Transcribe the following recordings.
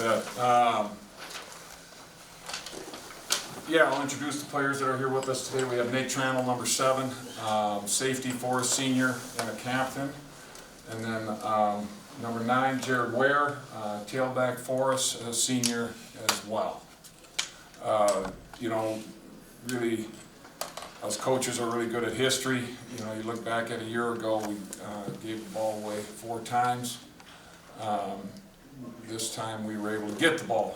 bet. Yeah, I'll introduce the players that are here with us today. We have Nate Trammell, number 7, safety for us, senior and a captain. And then number 9, Jared Ware, tailback for us, a senior as well. You know, really, us coaches are really good at history. You know, you look back at a year ago, we gave the ball away 4 times. This time we were able to get the ball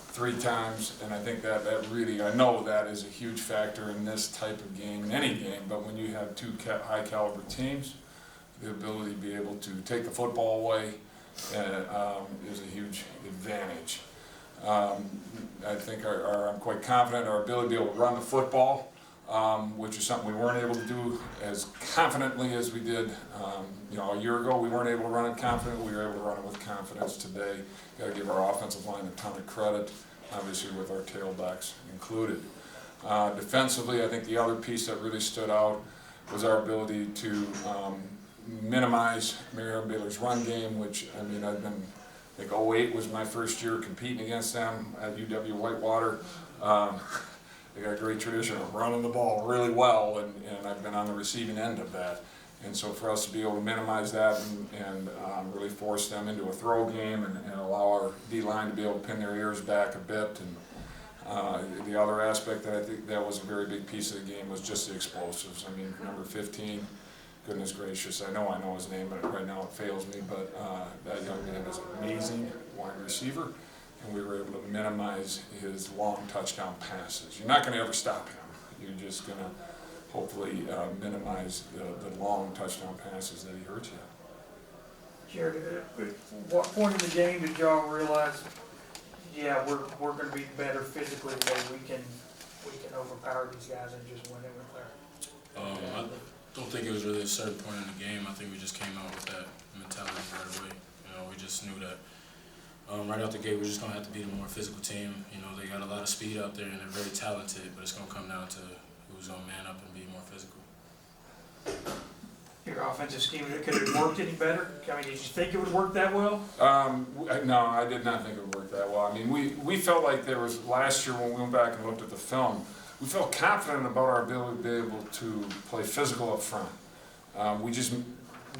3 times, and I think that really, I know that is a huge factor in this type of game, in any game, but when you have 2 high caliber teams, the ability to be able to take the football away is a huge advantage. I think I'm quite confident our ability to be able to run the football, which is something we weren't able to do as confidently as we did you know, a year ago. We weren't able to run it confidently. We were able to run it with confidence today. Got to give our offensive line a ton of credit, obviously with our tailbacks included. Defensively, I think the other piece that really stood out was our ability to minimize Marion Baylor's run game, which, I mean, I think 08 was my first year competing against them at UW-Whitewater. They got a great tradition of running the ball really well, and I've been on the receiving end of that. And so for us to be able to minimize that and really force them into a throw game and allow our D-line to be able to pin their ears back a bit. And the other aspect that I think that was a very big piece of the game was just the explosives. I mean, number 15, goodness gracious, I know his name, but right now it fails me, but that young man is an amazing wide receiver. And we were able to minimize his long touchdown passes. You're not going to ever stop him. You're just going to hopefully minimize the long touchdown passes that he hurts you. Jared, at what point in the game did y'all realize, yeah, we're going to be better physically today? We can overpower these guys and just win it with there. I don't think it was really a certain point in the game. I think we just came out with that mentality right away. You know, we just knew that. Right out the gate, we're just going to have to beat a more physical team. You know, they got a lot of speed out there and they're very talented, but it's going to come down to who's going to man up and be more physical. Your offensive scheme, could it have worked any better? I mean, did you think it would work that well? No, I did not think it would work that well. I mean, we felt like there was, last year when we went back and looked at the film, we felt confident about our ability to be able to play physical up front.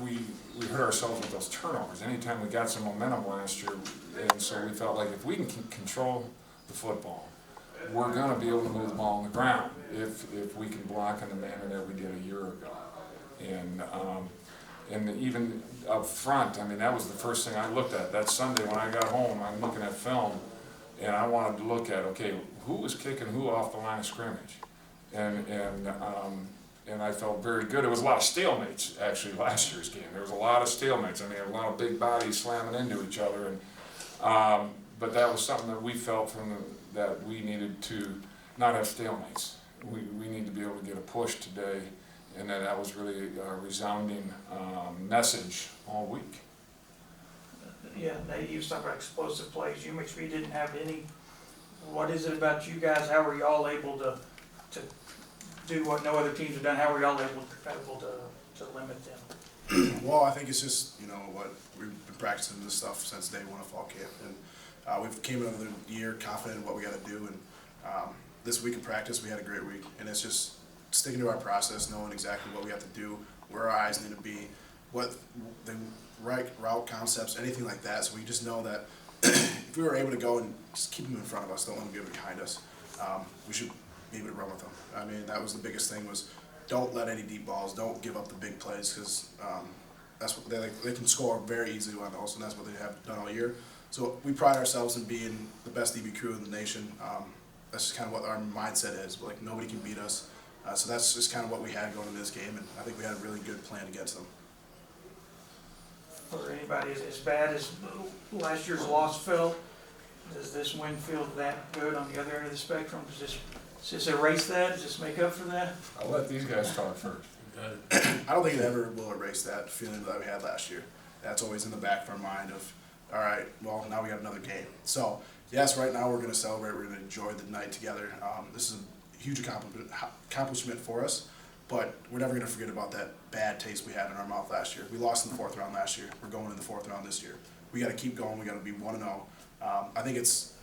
We hurt ourselves with those turnovers. Anytime we got some momentum last year, and so we felt like if we can control the football, we're going to be able to move the ball on the ground if we can block in the manner that we did a year ago. And even up front, I mean, that was the first thing I looked at. That Sunday when I got home, I'm looking at film, and I wanted to look at, okay, who was kicking who off the line of scrimmage? And I felt very good. It was a lot of stalemates, actually, last year's game. There was a lot of stalemates. I mean, a lot of big bodies slamming into each other. And but that was something that we felt that we needed to not have stalemates. We need to be able to get a push today, and that was really a resounding message all week. Yeah, Nate, you was talking about explosive plays. UMHB didn't have any. What is it about you guys? How were y'all able to do what no other teams have done? How were y'all able to limit them? Well, I think it's just, you know, what we've been practicing this stuff since day one of fall camp, and we've came into the year confident in what we got to do. And this week of practice, we had a great week, and it's just sticking to our process, knowing exactly what we have to do, where our eyes need to be, what the right route concepts, anything like that. So we just know that if we were able to go and just keep them in front of us, don't let them get behind us, we should be able to run with them. I mean, that was the biggest thing, was don't let any deep balls, don't give up the big plays, because that's what they can score very easily on those, and that's what they have done all year. So we pride ourselves in being the best DB crew in the nation. That's just kind of what our mindset is. Like, nobody can beat us. So that's just kind of what we had going into this game, and I think we had a really good plan against them. For anybody as bad as last year's loss felt, does this win feel that good on the other end of the spectrum? Does this erase that? Does this make up for that? I'll let these guys talk first. I don't think it ever will erase that feeling that we had last year. That's always in the back of our mind of, all right, well, now we got another game. So, yes, right now we're going to celebrate. We're going to enjoy the night together. This is a huge accomplishment for us, but we're never going to forget about that bad taste we had in our mouth last year. We lost in the 4th round last year. We're going in the 4th round this year. We got to keep going. We got to be 1-0. I think it's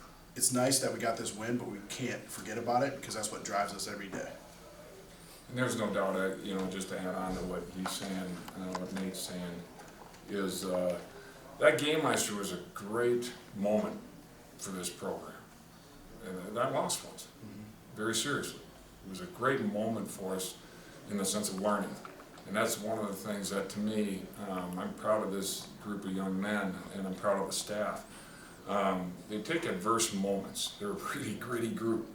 nice that we got this win, but we can't forget about it because that's what drives us every day. And there's no doubt that, you know, just to add on to what he's saying, what Nate's saying, is that game last year was a great moment for this program. And that loss was, very seriously. It was a great moment for us in the sense of learning. And that's one of the things that, to me, I'm proud of this group of young men, and I'm proud of the staff. They take adverse moments. They're a really gritty group.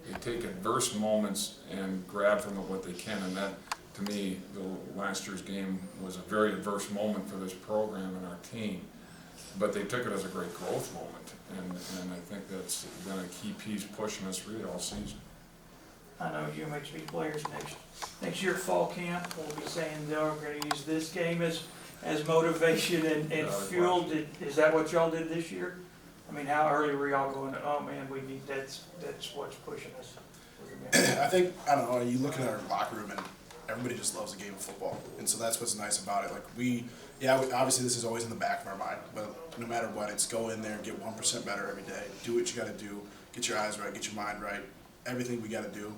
They take adverse moments and grab from it what they can, and that, to me, the last year's game was a very adverse moment for this program and our team. But they took it as a great growth moment, and I think that's been a key piece pushing us really all season. I know UMHB players next year at fall camp will be saying they're going to use this game as motivation and fuel. Is that what y'all did this year? I mean, how early were y'all going, oh man, we need, that's what's pushing us? I think, I don't know, you look at our locker room and everybody just loves the game of football. And so that's what's nice about it. Like obviously this is always in the back of our mind, but no matter what, it's go in there and get 1% better every day. Do what you got to do. Get your eyes right, get your mind right. Everything we got to do.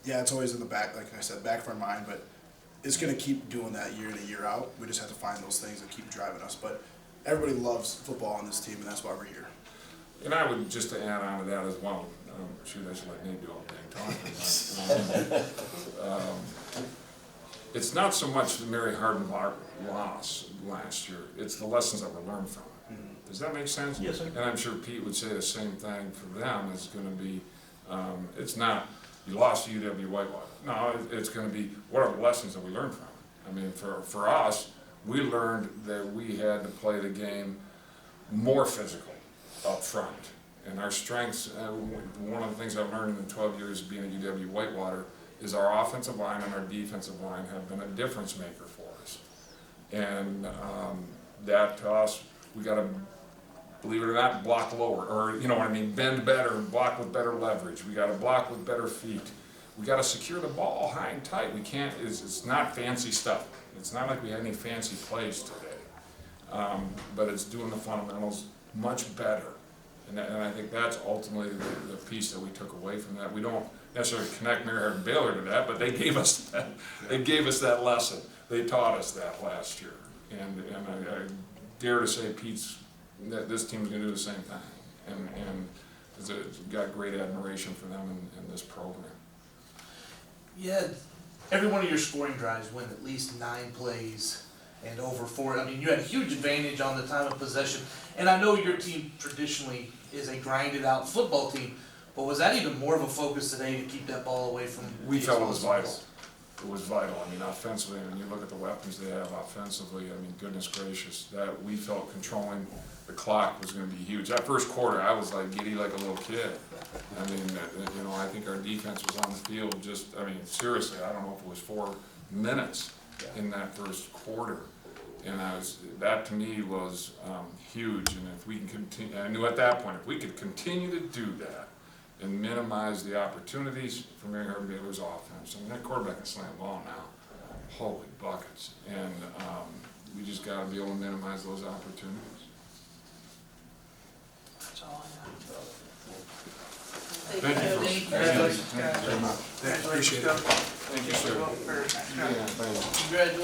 It's always in the back, like I said, back of our mind, but it's going to keep doing that year in and year out. We just have to find those things that keep driving us. But everybody loves football on this team, and that's why we're here. And I would, just to add on to that as well, shoot, I should let Nate do all the dang talking. It's not so much the Mary Hardin loss last year, it's the lessons that were learned from it. Does that make sense? Yes, sir. And I'm sure Pete would say the same thing for them. It's going to be, it's not, you lost to UW-Whitewater. No, it's going to be, what are the lessons that we learned from it? I mean, for us, we learned that we had to play the game more physical up front. And our strengths, one of the things I've learned in the 12 years of being at UW-Whitewater is our offensive line and our defensive line have been a difference maker for us. And that to us, we got to, believe it or not, block lower, or you know what I mean, bend better and block with better leverage. We got to block with better feet. We got to secure the ball high and tight. We can't, it's not fancy stuff. It's not like we had any fancy plays today. But it's doing the fundamentals much better. And I think that's ultimately the piece that we took away from that. We don't necessarily connect Mary Hardin Baylor to that, but they gave us that. They gave us that lesson. They taught us that last year. And I dare to say that this team's going to do the same thing. And it's got great admiration for them in this program. Yeah, every one of your scoring drives went at least 9 plays and over 4. I mean, you had a huge advantage on the time of possession. And I know your team traditionally is a grinded out football team, but was that even more of a focus today to keep that ball away from? We felt it was vital. It was vital. I mean, offensively, when you look at the weapons they have offensively, I mean, goodness gracious, that we felt controlling the clock was going to be huge. That first quarter, I was like giddy like a little kid. I mean, you know, I think our defense was on the field just, I mean, seriously, I don't know if it was 4 minutes in that first quarter. And that to me was huge. And if we can continue, I knew at that point, if we could continue to do that and minimize the opportunities for Mary Hardin Baylor's offense. I mean, that quarterback can slam the ball now. Holy buckets. And we just got to be able to minimize those opportunities. That's all I got. Thank you. Congratulations, guys. Appreciate it. Thank you, sir. Very nice job. Yeah, thank you. Congratulations.